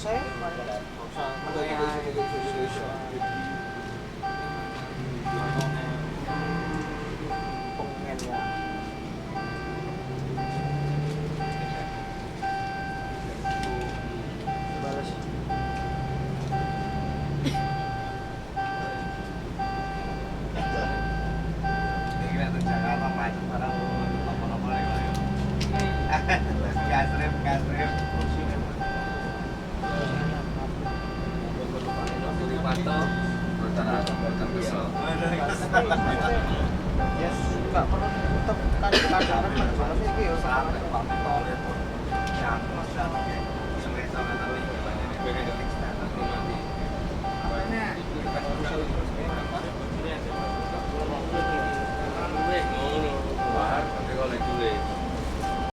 saya. Pengen ya. Balas. Kira tuh Jakarta macet barang apa-apa lagi. Gas rem. Pantau rencana akan kesel. Yes, enggak perlu tetap kadang-kadang pada malam itu ya.